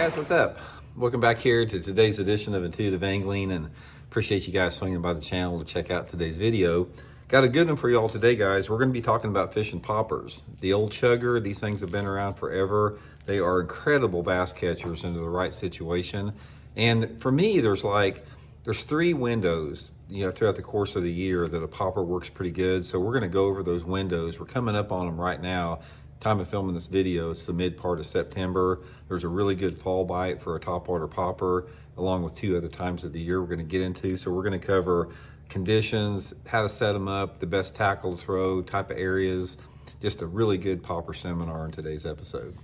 guys, what's up? Welcome back here to today's edition of Intuitive Angling, and appreciate you guys swinging by the channel to check out today's video. Got a good one for y'all today, guys. We're going to be talking about fishing poppers. The old chugger, these things have been around forever. They are incredible bass catchers into the right situation. And for me, there's three windows, throughout the course of the year that a popper works pretty good. So we're going to go over those windows. We're coming up on them right now. Time of filming this video, it's the mid part of September. There's a really good fall bite for a topwater popper, along with two other times of the year we're going to get into. So we're going to cover conditions, how to set them up, the best tackle to throw, type of areas. Just a really good popper seminar in today's episode.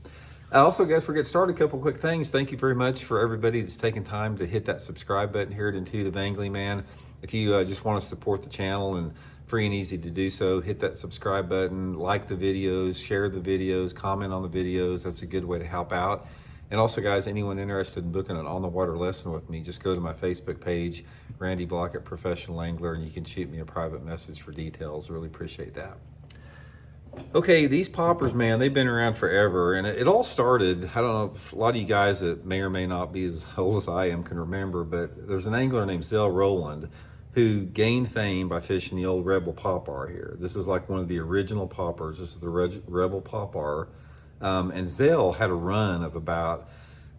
Also, guys, before we get started, a couple quick things. Thank you very much for everybody that's taking time to hit that subscribe button here at Intuitive Angling, man. If you just want to support the channel, and free and easy to do so, hit that subscribe button, like the videos, share the videos, comment on the videos. That's a good way to help out. And also, guys, anyone interested in booking an on-the-water lesson with me, just go to my Facebook page, Randy Blaukat Professional Angler, and you can shoot me a private message for details. Really appreciate that. Okay, these poppers, man, they've been around forever, and it all started, I don't know if a lot of you guys that may or may not be as old as I am can remember, but there's an angler named Zell Rowland who gained fame by fishing the old Rebel Plopper here. This is like one of the original poppers. This is the Rebel Plopper. And Zell had a run of about,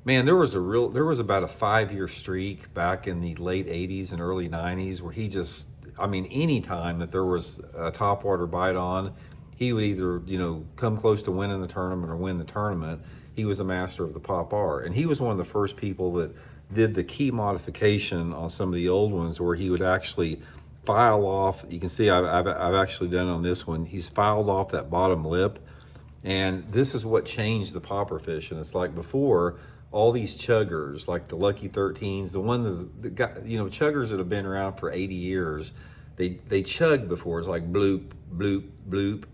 man, there was about a 5-year streak back in the late 80s and early 90s where he just, any time that there was a topwater bite on, he would either, come close to winning the tournament or win the tournament. He was a master of the Plopper. And he was one of the first people that did the key modification on some of the old ones where he would actually file off. You can see I've actually done on this one. He's filed off that bottom lip, and this is what changed the popper fishing. It's like before, all these chuggers, like the Lucky 13s, the ones that got, chuggers that have been around for 80 years, they chugged before. It's like bloop, bloop, bloop.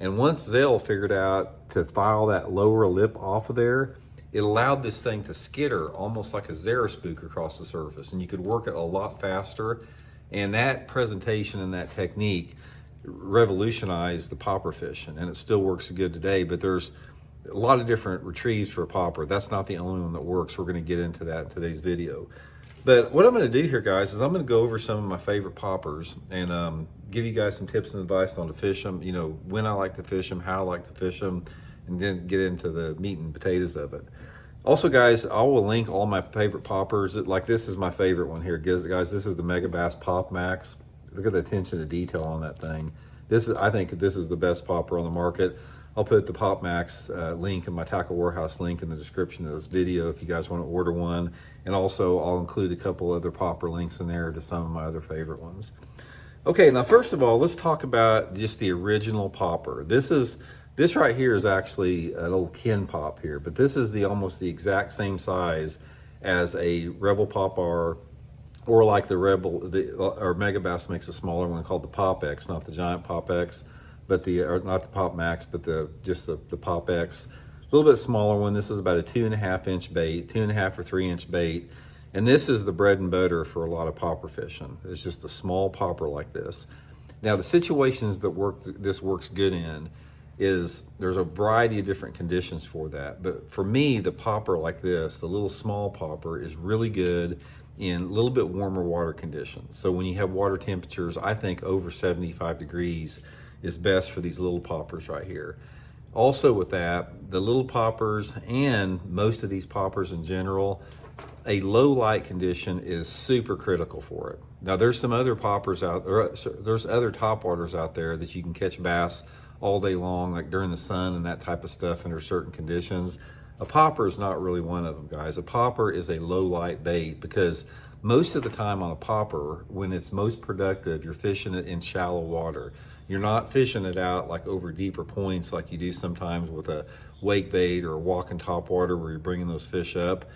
And once Zell figured out to file that lower lip off of there, it allowed this thing to skitter almost like a Zaraspook across the surface, and you could work it a lot faster. And that presentation and that technique revolutionized the popper fishing, and it still works good today. But there's a lot of different retrieves for a popper. That's not the only one that works. We're going to get into that in today's video. But what I'm going to do here, guys, is I'm going to go over some of my favorite poppers and give you guys some tips and advice on to fish them, when I like to fish them, how I like to fish them, and then get into the meat and potatoes of it. Also, guys, I will link all my favorite poppers. Like, this is my favorite one here, guys. This is the Megabass Pop Max. Look at the attention to detail on that thing. I think this is the best popper on the market. I'll put the Pop Max link and my Tackle Warehouse link in the description of this video if you guys want to order one. And also, I'll include a couple other popper links in there to some of my other favorite ones. Okay, now first of all, let's talk about just the original popper. This right here is actually an old Ken Pop here, but this is almost the exact same size as a Rebel Popper, or like the Rebel, or Megabass makes a smaller one called the Pop X, not the giant Pop X, but not the Pop Max, but just the Pop X. A little bit smaller one. This is about a 2.5 inch bait, 2.5 or 3 inch bait. And this is the bread and butter for a lot of popper fishing. It's just a small popper like this. Now, the situations that this works good in is there's a variety of different conditions for that. But for me, the popper like this, the little small popper, is really good in a little bit warmer water conditions. So when you have water temperatures, I think over 75 degrees is best for these little poppers right here. Also with that, the little poppers and most of these poppers in general, a low light condition is super critical for it. Now, there's some other poppers out there, there's other topwaters out there that you can catch bass all day long, like during the sun and that type of stuff under certain conditions. A popper is not really one of them, guys. A popper is a low light bait because most of the time on a popper, when it's most productive, you're fishing it in shallow water. You're not fishing it out like over deeper points like you do sometimes with a wake bait or a walking topwater where you're bringing those fish up.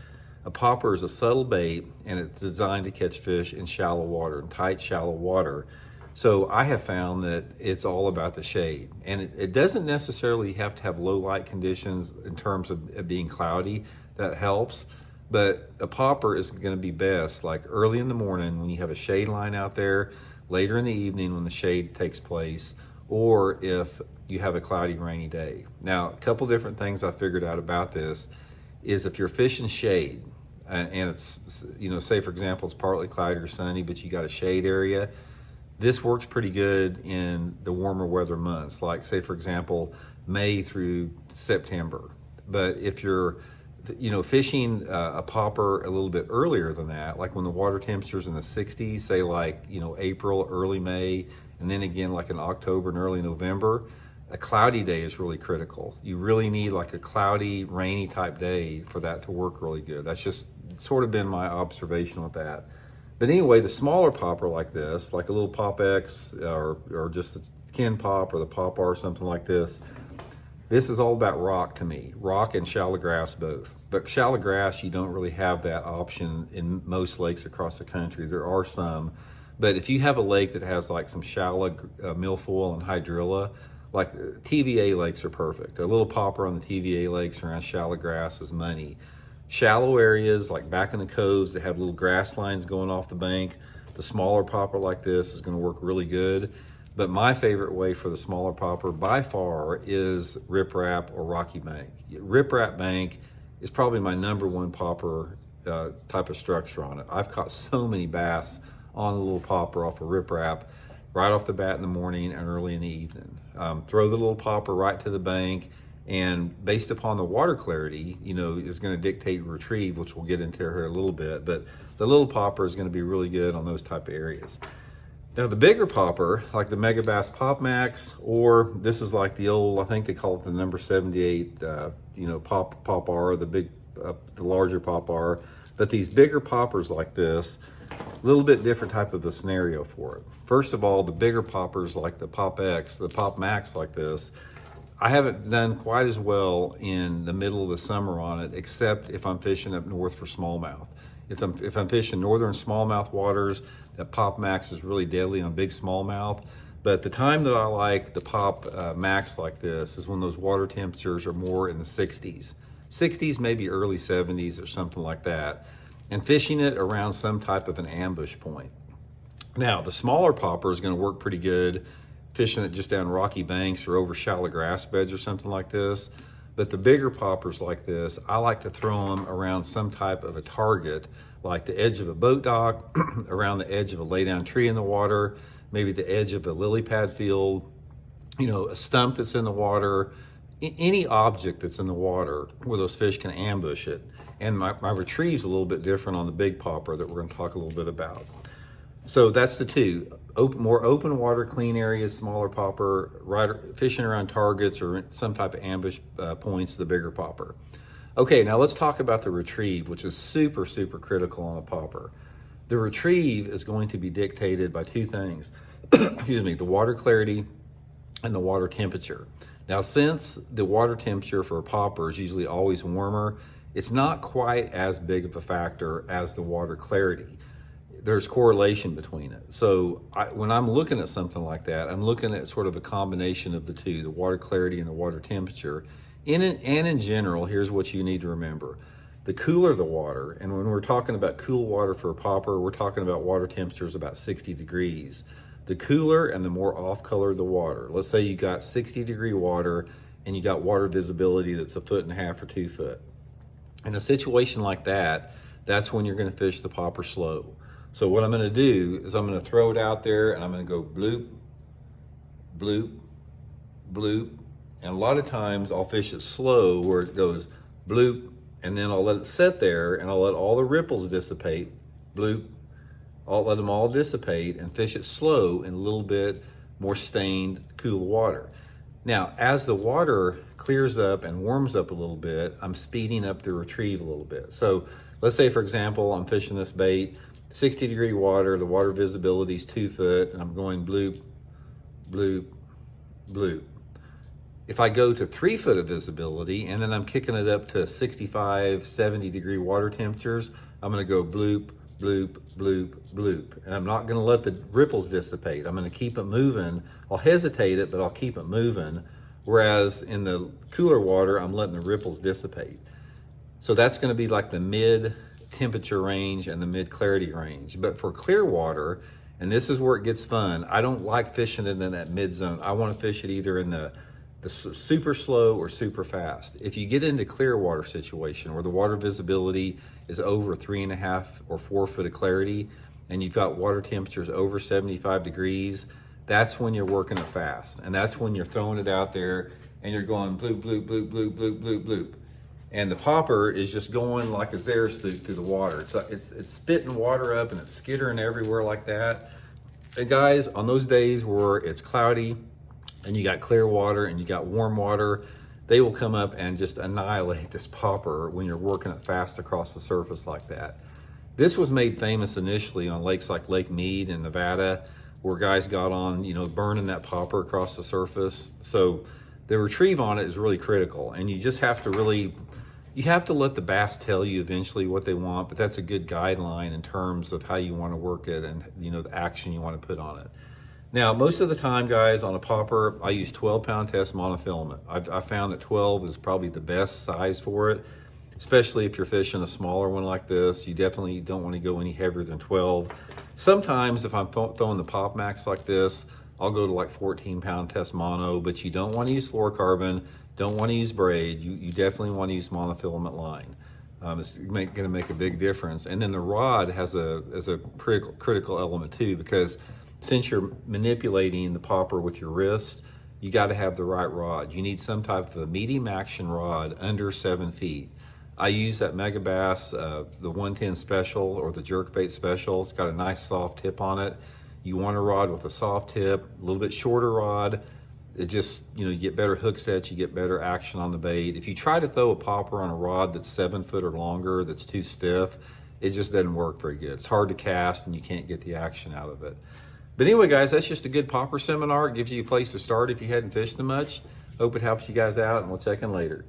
A popper is a subtle bait, and it's designed to catch fish in shallow water, in tight, shallow water. So I have found that it's all about the shade. And it doesn't necessarily have to have low light conditions in terms of it being cloudy. That helps. But a popper is going to be best like early in the morning when you have a shade line out there, later in the evening when the shade takes place, or if you have a cloudy, rainy day. Now, a couple different things I figured out about this is if you're fishing shade, and it's, you know, say for example, it's partly cloudy or sunny, but you got a shade area, this works pretty good in the warmer weather months, like say for example, May through September. But if you're, you know, fishing a popper a little bit earlier than that, like when the water temperature's in the 60s, say like, you know, April, early May, and then again like in October and early November, a cloudy day is really critical. You really need like a cloudy, rainy type day for that to work really good. That's just sort of been my observation with that. But anyway, the smaller popper like this, like a little Pop X or just the Ken Pop or the Pop R or something like this is all about rock to me. Rock and shallow grass both. But shallow grass, you don't really have that option in most lakes across the country. There are some. But if you have a lake that has like some shallow milfoil and hydrilla, like TVA lakes are perfect. A little popper on the TVA lakes around shallow grass is money. Shallow areas like back in the coves that have little grass lines going off the bank, the smaller popper like this is going to work really good. But my favorite way for the smaller popper by far is riprap or rocky bank. Riprap bank is probably my #1 popper type of structure on it. I've caught so many bass on a little popper off a riprap right off the bat in the morning and early in the evening. Throw the little popper right to the bank, and based upon the water clarity, you know, is going to dictate retrieve, which we'll get into here a little bit. But the little popper is going to be really good on those type of areas. Now the bigger popper, like the Megabass Pop Max, or this is like the old, I think they call it the number 78, you know, Pop R, the big, the larger Pop R. But these bigger poppers like this, a little bit different type of a scenario for it. First of all, the bigger poppers like the Pop X, the Pop Max like this, I haven't done quite as well in the middle of the summer on it, except if I'm fishing up north for smallmouth. If I'm fishing northern smallmouth waters, that Pop Max is really deadly on big smallmouth. But the time that I like the Pop Max like this is when those water temperatures are more in the 60s. 60s, maybe early 70s or something like that. And fishing it around some type of an ambush point. Now, the smaller popper is going to work pretty good fishing it just down rocky banks or over shallow grass beds or something like this. But the bigger poppers like this, I like to throw them around some type of a target, like the edge of a boat dock, around the edge of a lay-down tree in the water, maybe the edge of a lily pad field, you know, a stump that's in the water, any object that's in the water where those fish can ambush it. And my retrieve's a little bit different on the big popper that we're going to talk a little bit about. So that's the two. More open water, clean areas, smaller popper, fishing around targets or some type of ambush points, the bigger popper. Okay, now let's talk about the retrieve, which is super, super critical on a popper. The retrieve is going to be dictated by two things. Excuse me, the water clarity and the water temperature. Now, since the water temperature for a popper is usually always warmer, it's not quite as big of a factor as the water clarity. There's correlation between it. So when I'm looking at something like that, I'm looking at sort of a combination of the two, the water clarity and the water temperature. In general, here's what you need to remember. The cooler the water, and when we're talking about cool water for a popper, we're talking about water temperatures about 60 degrees. The cooler and the more off-color the water. Let's say you got 60-degree water and you got water visibility that's 1.5 feet or 2 foot. In a situation like that, that's when you're going to fish the popper slow. So what I'm going to do is I'm going to throw it out there and I'm going to go bloop, bloop, bloop. And a lot of times I'll fish it slow where it goes bloop, and then I'll let it sit there and I'll let all the ripples dissipate, bloop. I'll let them all dissipate and fish it slow in a little bit more stained, cool water. Now, as the water clears up and warms up a little bit, I'm speeding up the retrieve a little bit. So let's say, for example, I'm fishing this bait, 60-degree water, the water visibility is 2 foot, and I'm going bloop, bloop, bloop. If I go to 3 foot of visibility and then I'm kicking it up to 65, 70-degree water temperatures, I'm going to go bloop, bloop, bloop, bloop. And I'm not going to let the ripples dissipate. I'm going to keep it moving. I'll hesitate it, but I'll keep it moving. Whereas in the cooler water, I'm letting the ripples dissipate. So that's going to be like the mid temperature range and the mid clarity range. But for clear water, and this is where it gets fun, I don't like fishing it in that mid zone. I want to fish it either in the super slow or super fast. If you get into clear water situation where the water visibility is over 3.5 or 4 foot of clarity, and you've got water temperatures over 75 degrees, that's when you're working it fast. And that's when you're throwing it out there and you're going bloop, bloop, bloop, bloop, bloop, bloop, bloop. And the popper is just going like a Xeris through the water. It's spitting water up and it's skittering everywhere like that. And guys, on those days where it's cloudy and you got clear water and you got warm water, they will come up and just annihilate this popper when you're working it fast across the surface like that. This was made famous initially on lakes like Lake Mead in Nevada, where guys got on, burning that popper across the surface. So the retrieve on it is really critical, and you just have to you have to let the bass tell you eventually what they want, but that's a good guideline in terms of how you want to work it and the action you want to put on it. Now, most of the time, guys, on a popper, I use 12-pound test monofilament. I found that 12 is probably the best size for it, especially if you're fishing a smaller one like this. You definitely don't want to go any heavier than 12. Sometimes if I'm throwing the Pop Max like this, I'll go to like 14-pound test mono, but you don't want to use fluorocarbon, don't want to use braid. You definitely want to use monofilament line. It's going to make a big difference. And then the rod has a critical element too, because since you're manipulating the popper with your wrist, you got to have the right rod. You need some type of a medium action rod under 7 feet. I use that Megabass, the 110 special or the jerkbait special. It's got a nice soft tip on it. You want a rod with a soft tip, a little bit shorter rod. It just, you get better hook sets, you get better action on the bait. If you try to throw a popper on a rod that's 7 foot or longer, that's too stiff, it just doesn't work very good. It's hard to cast and you can't get the action out of it. But anyway, guys, that's just a good popper seminar. It gives you a place to start if you hadn't fished them much. Hope it helps you guys out, and we'll check in later.